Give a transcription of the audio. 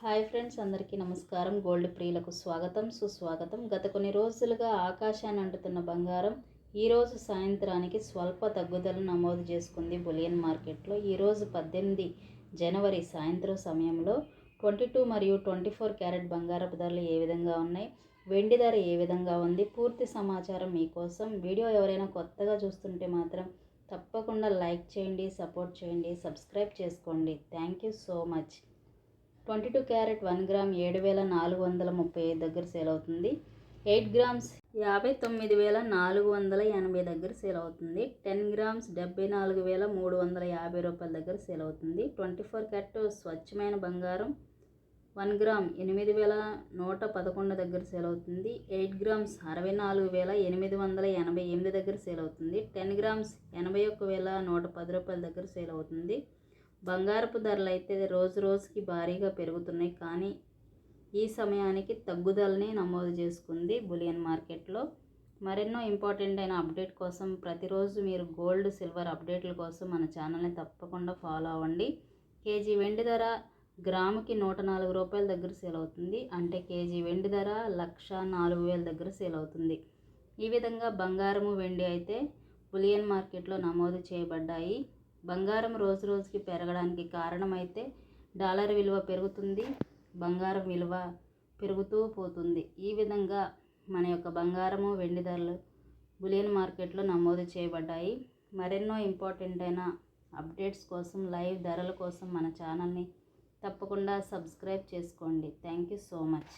Hi friends, అందరికీ నమస్కారం. Gold ప్రియులకు స్వాగతం, సుస్వాగతం. గత కొన్ని రోజులుగా ఆకాశాన్ని అంటుతున్న బంగారం ఈరోజు సాయంత్రానికి స్వల్ప తగ్గుదల నమోదు చేసుకుంది బులియన్ మార్కెట్లో. ఈరోజు 18 జనవరి సాయంత్రం సమయంలో 22 మరియు 24 క్యారెట్ బంగారపు ధరలు ఏ విధంగా ఉన్నాయి, వెండి ధర ఏ విధంగా ఉంది, పూర్తి సమాచారం మీకోసం. వీడియో ఎవరైనా కొత్తగా చూస్తుంటే మాత్రం తప్పకుండా లైక్ చేయండి, సపోర్ట్ చేయండి, సబ్స్క్రైబ్ చేసుకోండి. Thank you so much. 22 carrot 1 gram 7,435 దగ్గర సేల్ అవుతుంది. 8 గ్రామ్స్ 59,480 దగ్గర సేల్ అవుతుంది. 10 గ్రామ్స్ 74,350 రూపాయల దగ్గర సేల్ అవుతుంది. 24 క్యారెట్ స్వచ్ఛమైన బంగారం 1 గ్రామ్ 8,111 దగ్గర సేల్ అవుతుంది. 8 గ్రామ్స్ 64,888 దగ్గర సేల్ అవుతుంది. 10 గ్రామ్స్ 81,110 రూపాయల దగ్గర సేల్ అవుతుంది. బంగారపు ధరలు అయితే రోజు రోజుకి భారీగా పెరుగుతున్నాయి, కానీ ఈ సమయానికి తగ్గుదలని నమోదు చేసుకుంది బులియన్ మార్కెట్లో. మరెన్నో ఇంపార్టెంట్ అయిన అప్డేట్ కోసం ప్రతిరోజు మీరు గోల్డ్ సిల్వర్ అప్డేట్ల కోసం మన ఛానల్ని తప్పకుండా ఫాలో అవ్వండి. కేజీ వెండి ధర గ్రాముకి 104 రూపాయల దగ్గర సేల్ అవుతుంది. అంటే కేజీ వెండి ధర 1,04,000 దగ్గర సేల్ అవుతుంది. ఈ విధంగా బంగారము వెండి అయితే బులియన్ మార్కెట్లో నమోదు చేయబడ్డాయి. బంగారం రోజు రోజుకి పెరగడానికి కారణమైతే డాలర్ విలువ పెరుగుతుంది, బంగారం విలువ పెరుగుతూ పోతుంది. ఈ విధంగా మన యొక్క బంగారము వెండి ధరలు బులియన్ మార్కెట్లో నమోదు చేయబడ్డాయి. మరెన్నో ఇంపార్టెంట్ అయిన అప్డేట్స్ కోసం, లైవ్ ధరల కోసం మన ఛానల్ని తప్పకుండా సబ్స్క్రైబ్ చేసుకోండి. Thank you so much.